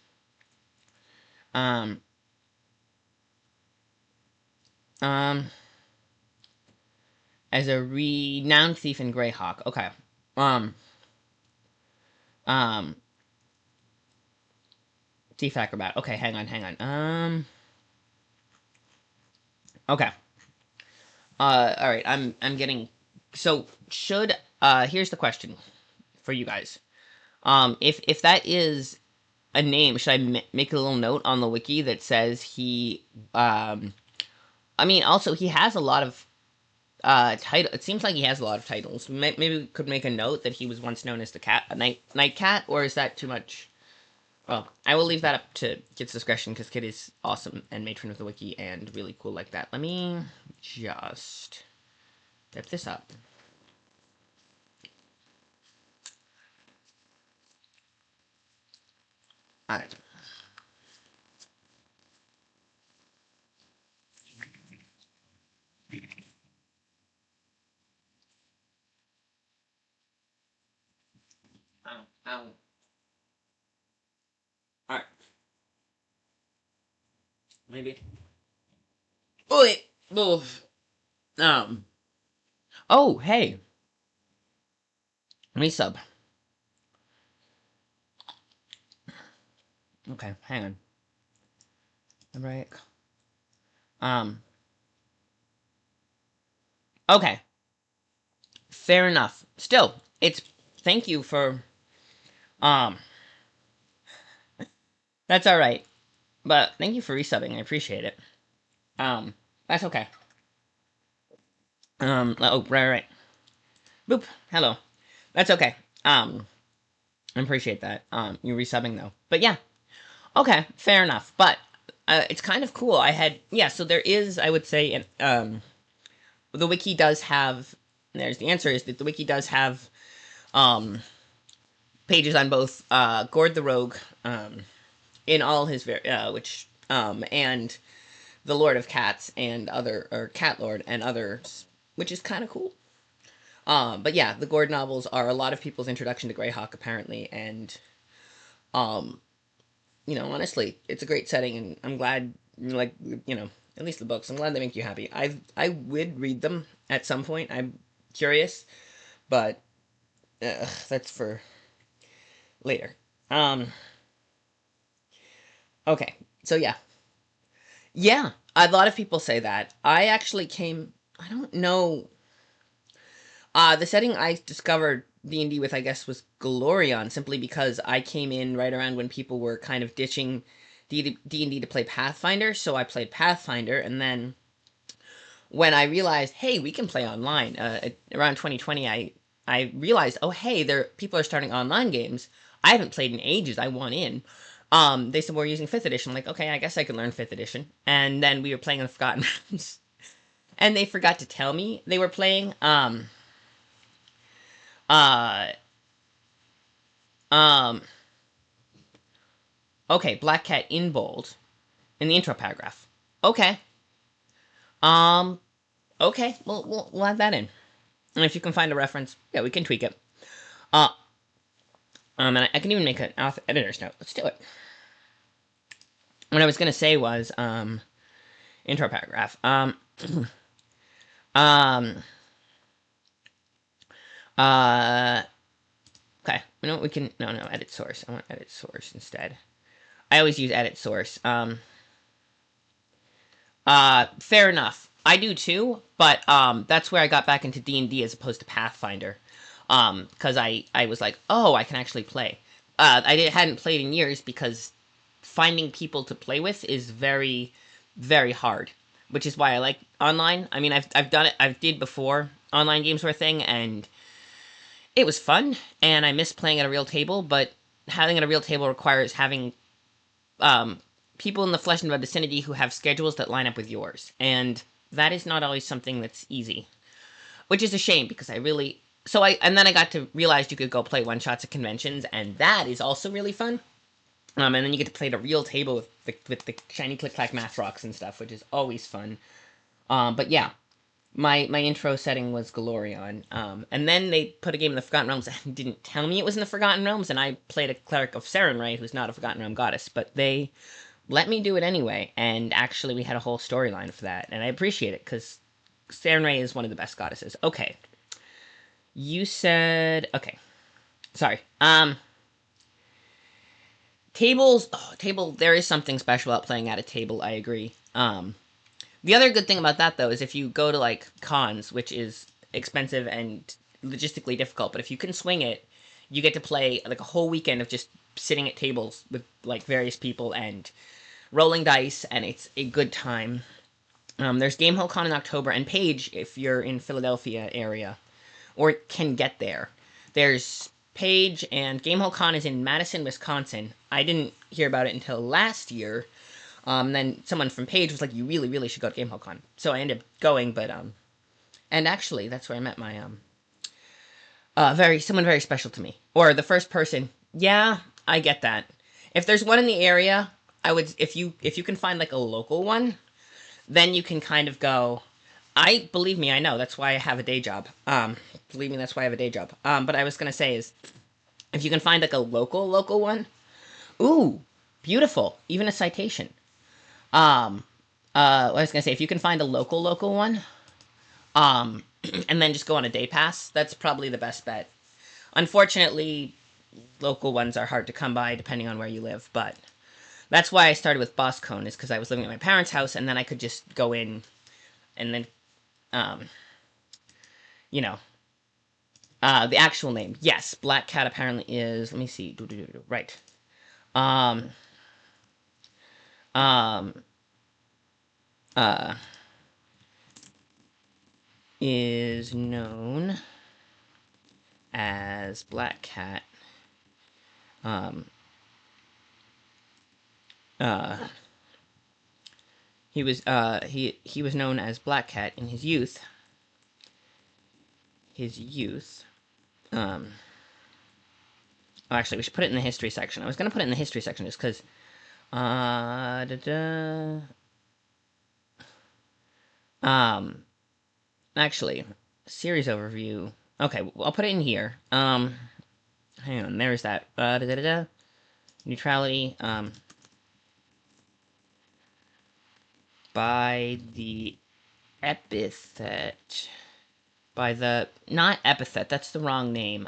As a renowned thief in Greyhawk. Okay. Thief Acrobat. Okay, hang on. Okay. Alright, I'm getting... So, here's the question for you guys. If that is a name, should I make a little note on the wiki that says he... I mean, also, he has a lot of title. It seems like he has a lot of titles. Maybe we could make a note that he was once known as the Night Cat, or is that too much? Well, I will leave that up to Kit's discretion, because Kit is awesome and matron of the wiki and really cool like that. Let me just step this up. Alright. Alright. Maybe. Oh, wait. Oh, hey. Resub. Okay, hang on. Right. Okay. Fair enough. Still, thank you for, that's alright. But thank you for resubbing, I appreciate it. That's okay. Oh, right. Boop, hello. That's okay. I appreciate that. You resubbing, though. But yeah. Okay, fair enough. But, it's kind of cool. So there is, I would say, the wiki does have, there's the answer, is that the wiki does have, pages on both, Gord the Rogue, in all his, and the Lord of Cats and or Cat Lord and others, which is kind of cool. But yeah, the Gord novels are a lot of people's introduction to Greyhawk, apparently, and, honestly, it's a great setting, and I'm glad, at least the books, I'm glad they make you happy. I would read them at some point. I'm curious, but that's for later. Okay, so yeah. Yeah, a lot of people say that. I don't know. The setting I discovered D&D with, I guess, was Galorion, simply because I came in right around when people were kind of ditching D&D to play Pathfinder, so I played Pathfinder, and then when I realized, hey, we can play online, around 2020, I realized, oh, hey, people are starting online games. I haven't played in ages. I want in. They said, we're using 5th edition. I'm like, okay, I guess I can learn 5th edition. And then we were playing on the Forgotten Realms. And they forgot to tell me they were playing, okay, Black Cat in bold in the intro paragraph. Okay. Okay, we'll add that in. And if you can find a reference, yeah, we can tweak it. And I can even make an editor's note. Let's do it. What I was going to say was, intro paragraph. um. Uh. Okay. You know what we can? No. Edit source. I want edit source instead. I always use edit source. Fair enough. I do too, but that's where I got back into D&D as opposed to Pathfinder. Because I was like, oh, I can actually play. Hadn't played in years because finding people to play with is very, very hard. Which is why I like online. I mean, I've done it. I've did before online games were a thing, and it was fun. And I miss playing at a real table. But having at a real table requires having um, people in the flesh and blood vicinity who have schedules that line up with yours, and that is not always something that's easy, which is a shame because I really and then I got to realize you could go play one shots at conventions, and that is also really fun. And then you get to play at a real table with the shiny click clack math rocks and stuff, which is always fun. But yeah, my intro setting was Galorion. And then they put a game in the Forgotten Realms and didn't tell me it was in the Forgotten Realms, and I played a cleric of Sarenrae, who's not a Forgotten Realm goddess, but they let me do it anyway, and actually we had a whole storyline for that, and I appreciate it, because Sarenrae is one of the best goddesses. Okay. You said... Okay. Sorry. Table, there is something special about playing at a table, I agree. The other good thing about that, though, is if you go to, like, cons, which is expensive and logistically difficult, but if you can swing it, you get to play, like, a whole weekend of just sitting at tables with, like, various people and rolling dice, and it's a good time. There's Gamehole Con in October, and Page, if you're in Philadelphia area, or can get there. There's Page, and Gamehole Con is in Madison, Wisconsin. I didn't hear about it until last year. Then someone from Page was like, you really, really should go to Gamehole Con. So I ended up going, but, and actually, that's where I met my, someone very special to me. Or the first person. Yeah, I get that. If there's one in the area, I would, if you can find, like, a local one, then you can kind of go, believe me, I know, that's why I have a day job. Believe me, that's why I have a day job. But I was gonna say is, if you can find, like, a local one, ooh, beautiful, even a citation. I was gonna say, if you can find a local one, um, and then just go on a day pass, that's probably the best bet. Unfortunately, local ones are hard to come by depending on where you live, but that's why I started with BossCon, is because I was living at my parents' house, and then I could just go in, and then, um, you know, the actual name. Yes, Black Cat apparently is, let me see, right. Um, um, uh, is known as Black Cat, um, uh, he was known as Black Cat in his youth. Um, oh, actually, we should put it in the history section. I was gonna put it in the history section just because, actually, series overview. Okay, well, I'll put it in here. Hang on, there's that. Neutrality, by the epithet. By the, not epithet, that's the wrong name.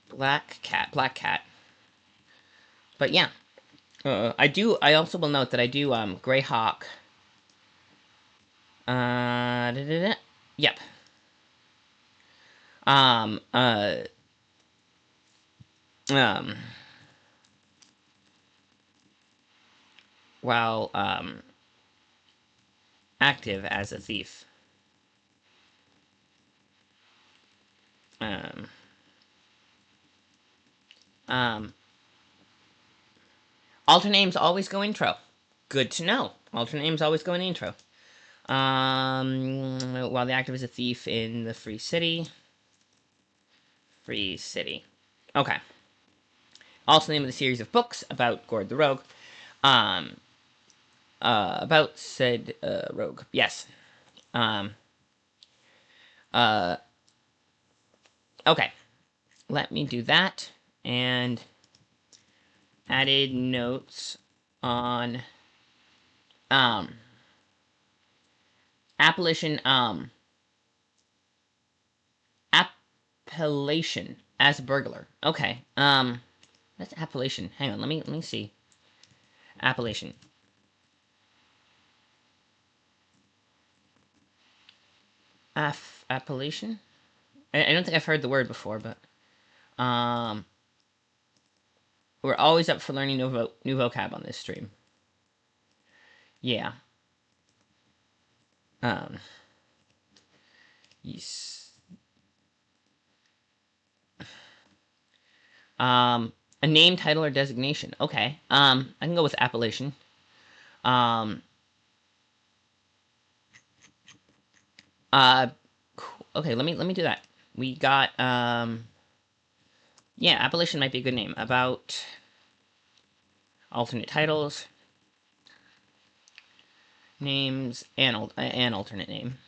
Black Cat. But yeah. I also will note that I do, Greyhawk. Yep. Um, uh, um, while, active as a thief. Um, um, alternate names always go intro. Good to know. Alternate names always go in the intro. While the active is a thief in the Free City. Okay. Also the name of the series of books about Gord the Rogue. About said, rogue. Yes. Okay. Let me do that. And added notes on um appellation appellation as burglar. Okay. That's appellation. Hang on, let me see. Appellation. Appellation? I don't think I've heard the word before, but um we're always up for learning new vocab on this stream. Yeah. Um yes. A name, title, or designation. Okay. I can go with appellation. Um uh okay, let me do that. We got yeah, appellation might be a good name. About alternate titles, names, and an alternate name.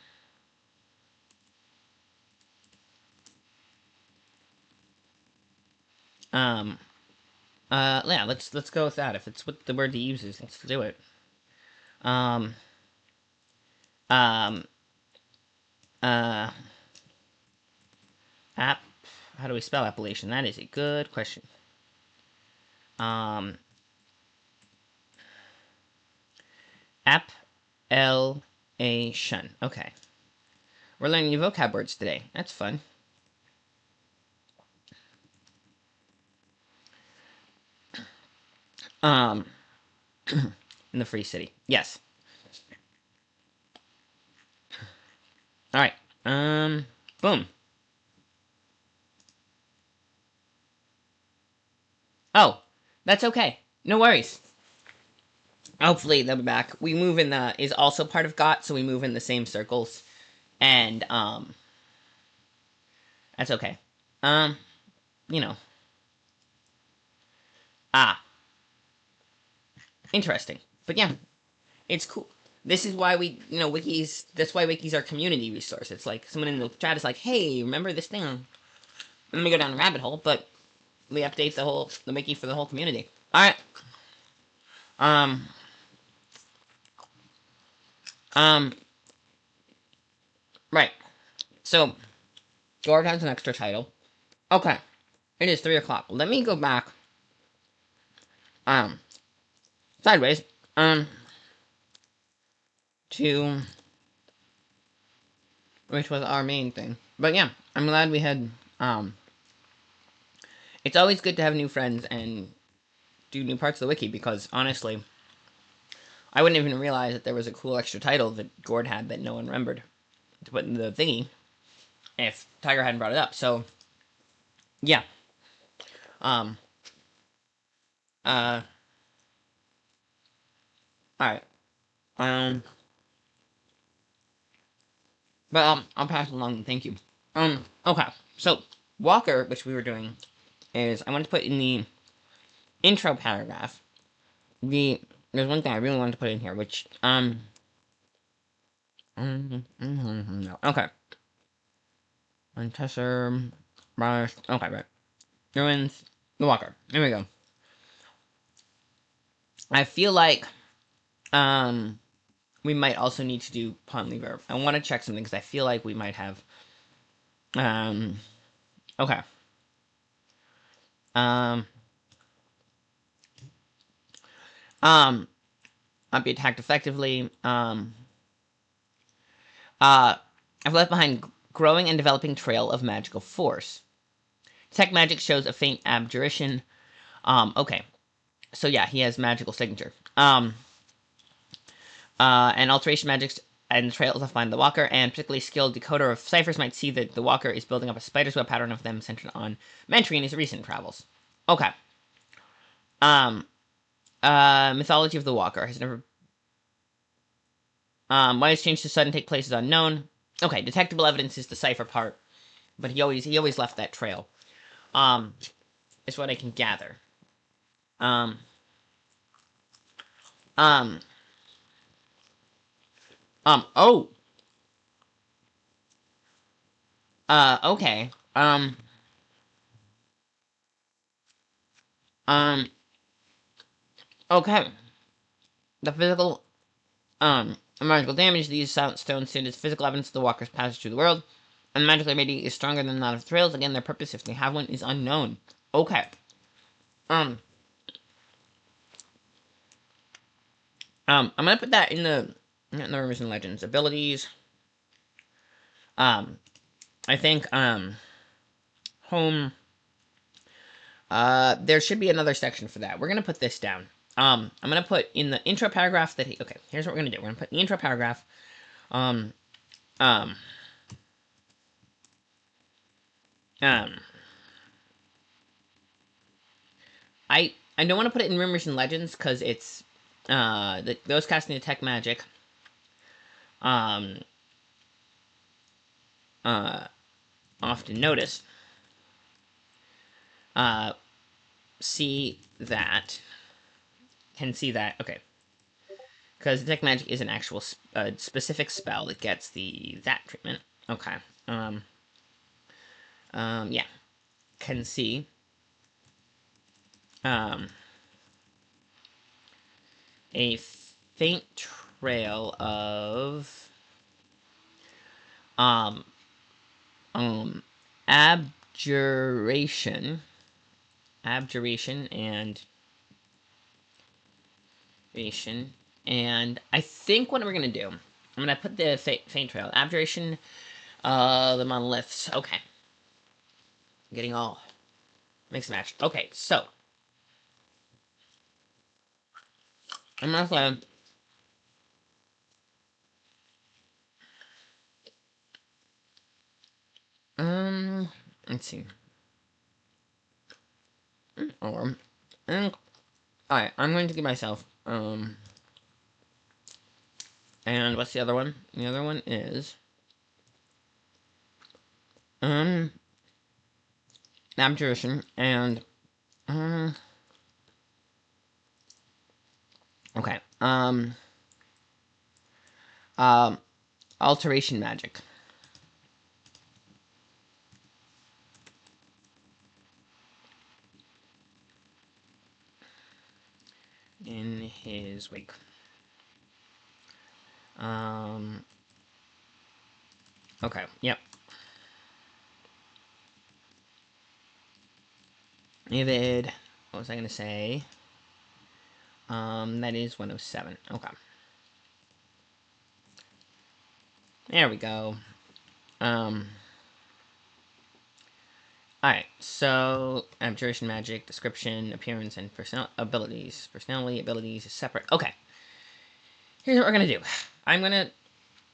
Um yeah, let's go with that. If it's what the word he uses, let's do it. Um um uh app how do we spell appellation? That is a good question. Um Appellation. Okay. We're learning new vocab words today. That's fun. Um in the Free City. Yes. Alright. Boom. Oh, that's okay. No worries. Hopefully they'll be back. We move in the is also part of GOT, so we move in the same circles. And that's okay. You know. Ah. Interesting. But yeah. It's cool. This is why we, wikis. That's why wikis are community resource. It's like someone in the chat is like, "Hey, remember this thing?" And then we go down a rabbit hole, but we update the wiki for the whole community. All right. Um. Um. Right. So, Gord has an extra title. Okay. It is 3:00. Let me go back. Um. Sideways. To which was our main thing. But yeah, I'm glad we had. It's always good to have new friends and do new parts of the wiki because honestly, I wouldn't even realize that there was a cool extra title that Gord had that no one remembered to put in the thingy if Tiger hadn't brought it up. So, yeah. Um. All right. Um. But I'll pass it along. Thank you. Okay. So Walker, which we were doing, is I want to put in the intro paragraph. There's one thing I really wanted to put in here, which no. Okay. Tesser, okay, right. Ruins the Walker. Here we go. I feel like we might also need to do Pondly verb. I want to check something because I feel like we might have okay. Not be attacked effectively. I've left behind growing and developing trail of magical force. Tech magic shows a faint abjuration. Okay. So yeah, he has magical signature. And alteration magics and trails of find the Walker, and particularly skilled decoder of ciphers might see that the Walker is building up a spider's web pattern of them centered on Mentry in his recent travels. Okay. Mythology of the Walker has never. Why his change to sudden take place is unknown. Okay, detectable evidence is the cipher part, but he always left that trail. Is what I can gather. Um. Oh. Okay. Um. Okay. The physical, and magical damage these stones send is physical evidence of the walker's passage through the world, and the magical ability is stronger than that of thrills. Again, their purpose, if they have one, is unknown. Okay. I'm gonna put that in the rumors and legends abilities. I think home. There should be another section for that. We're gonna put this down. I'm gonna put in the intro paragraph that okay. Here's what we're gonna do. We're gonna put in the intro paragraph. Um. I don't want to put it in rumors and legends because it's those casting detect magic often notice see that can see that okay because detect magic is an actual specific spell that gets that treatment. Okay. Yeah, can see a faint trail of abjuration and I think what we're gonna do, I'm gonna put the faint trail abjuration, the monoliths. Okay, getting all mixed match. Okay, so I'm gonna let's see. Or alright, I'm going to give myself and what's the other one? The other one is abjuration and okay. Alteration magic. In his wake. Okay, yep. Vivid. What was I gonna say? That is 107. Okay. There we go. Alright, so abjuration magic, description, appearance, and abilities. Personality, abilities is separate. Okay. Here's what we're gonna do. I'm gonna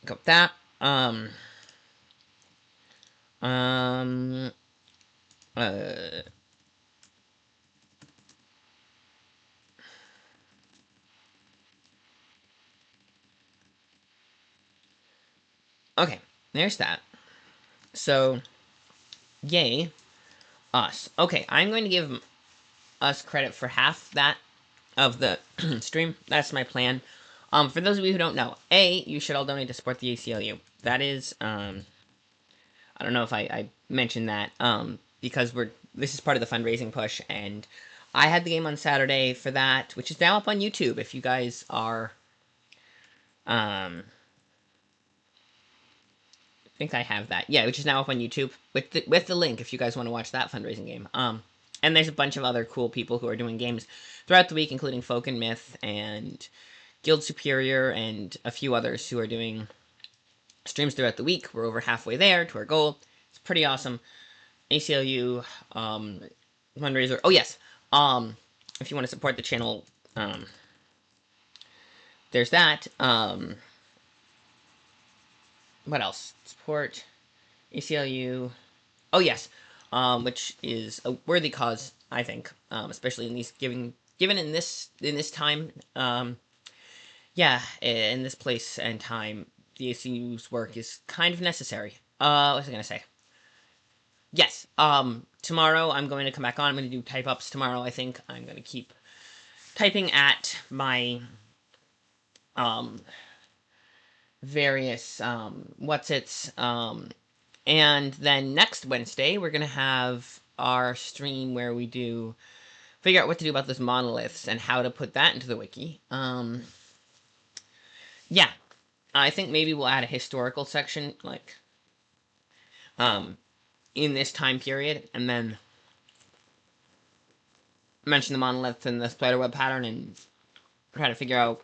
go with that. Okay, there's that. So, yay, us. Okay, I'm going to give us credit for half that of the stream. That's my plan. For those of you who don't know, you should all donate to support the ACLU. That is, I don't know if I mentioned that, because this is part of the fundraising push, and I had the game on Saturday for that, which is now up on YouTube. If you guys are, I think I have that. Yeah, which is now up on YouTube with the link if you guys want to watch that fundraising game. And there's a bunch of other cool people who are doing games throughout the week, including Folk and Myth and Guild Superior and a few others who are doing streams throughout the week. We're over halfway there to our goal. It's pretty awesome. ACLU fundraiser. Oh yes. If you want to support the channel, there's that. What else? Support ACLU. Oh yes. Which is a worthy cause, I think. Especially in these given in this time. Yeah, in this place and time, the ACU's work is kind of necessary. What was I gonna say? Yes. Tomorrow I'm going to come back on. I'm going to do type ups tomorrow. I think I'm going to keep typing at my various what's-its. And then next Wednesday we're going to have our stream where we figure out what to do about those monoliths and how to put that into the wiki. yeah, I think maybe we'll add a historical section, like, in this time period, and then mention the monolith and the spiderweb pattern, and try to figure out.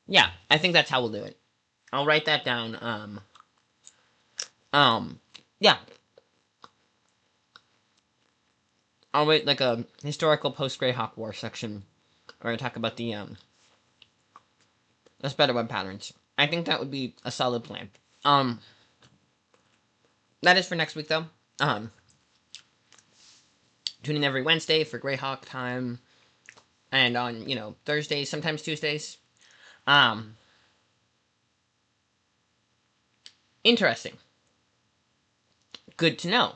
Yeah, I think that's how we'll do it. I'll write that down. Um, yeah, I'll write like a historical post Greyhawk War section, where I talk about the spiderweb patterns. I think that would be a solid plan. That is for next week though. Tune in every Wednesday for Greyhawk time, and on Thursdays, sometimes Tuesdays. Um, Interesting. Good to know.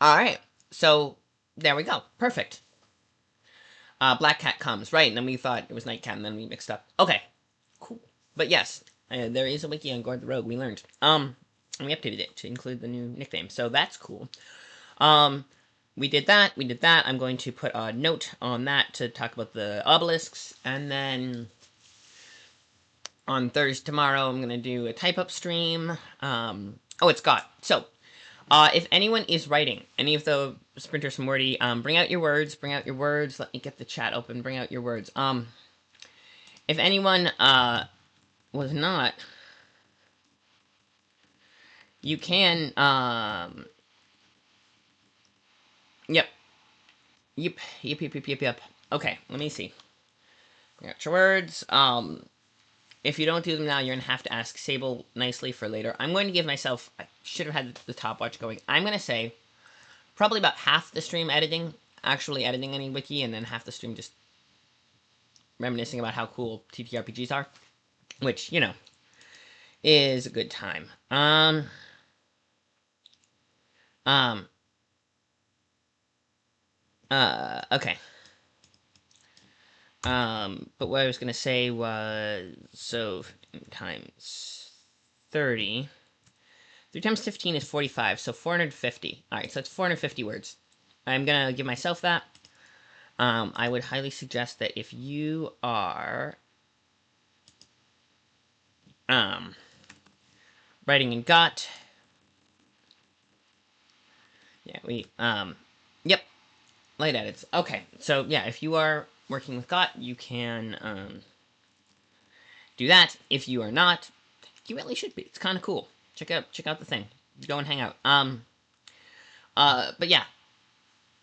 All right, so there we go. Perfect. Black Cat comes right, and then we thought it was Night Cat, and then we mixed up. Okay, cool. But yes, there is a wiki on Gord the Rogue. We learned. And we updated it to include the new nickname, so that's cool. We did that. We did that. I'm going to put a note on that to talk about the obelisks, and then on Thursday tomorrow, I'm going to do a type-up stream. It's got. So, if anyone is writing any of the sprinters from Wordy, bring out your words. Bring out your words. Let me get the chat open. Bring out your words. If anyone was not, you can. Yep. Yep. Okay, let me see. Bring out your words. If you don't do them now, you're going to have to ask Sable nicely for later. I'm going to give myself... I should have had the top watch going. I'm going to say probably about half the stream editing, actually editing any wiki, and then half the stream just reminiscing about how cool TTRPGs are. Which, is a good time. Okay. But what I was gonna say was, so 15 times 30. 3 times 15 is 45, so 450. Alright, so that's 450 words. I'm gonna give myself that. I would highly suggest that if you are writing in GOT, yep, light edits. Okay, so yeah, if you are working with GOT, you can do that. If you are not, you really should be. It's kind of cool. Check out the thing. Go and hang out. But yeah.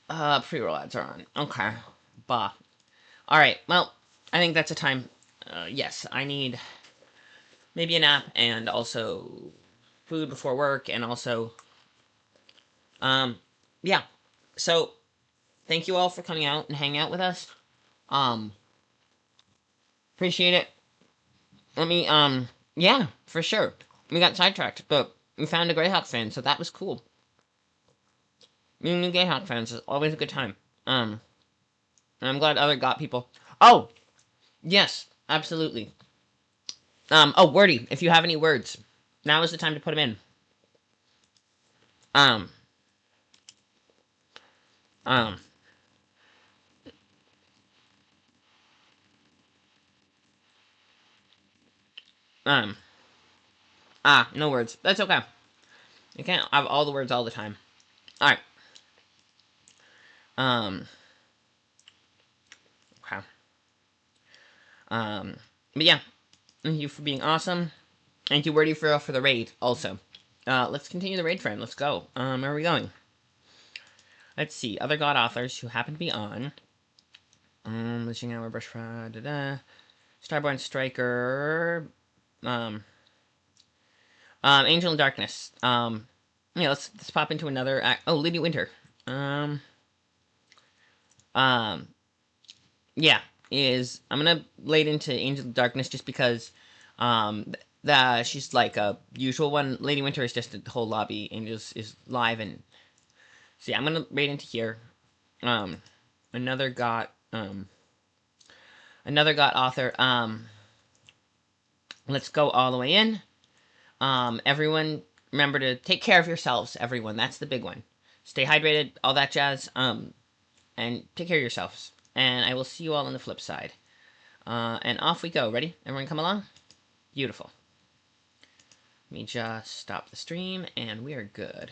Pre-roll ads are on. Okay. Bah. Alright, well, I think that's a time. Yes, I need maybe a nap and also food before work, and also, yeah. So, thank you all for coming out and hanging out with us. Appreciate it. Let me, yeah, for sure. We got sidetracked, but we found a Greyhawk fan, so that was cool. Meeting new Greyhawk fans is always a good time. And I'm glad other GOT people... Oh! Yes, absolutely. Wordy, if you have any words, now is the time to put them in. No words. That's okay. You can't have all the words all the time. Alright. Okay. But yeah. Thank you for being awesome. Thank you, Wordy, for the raid, also. Let's continue the raid friend. Let's go. Where are we going? Let's see. Other God authors who happen to be on. Wishing Hour, Brush Fry, Starborn Striker. Angel in Darkness. Yeah, let's pop into another act. Oh, Lady Winter. Yeah, I'm gonna lay into Angel in Darkness just because, she's like a usual one. Lady Winter is just a whole lobby. Angel is live, and so yeah, I'm gonna raid into here. Another got author. Let's go all the way in. Everyone, remember to take care of yourselves, everyone. That's the big one. Stay hydrated, all that jazz. And take care of yourselves. And I will see you all on the flip side. And off we go. Ready? Everyone come along? Beautiful. Let me just stop the stream, and we are good.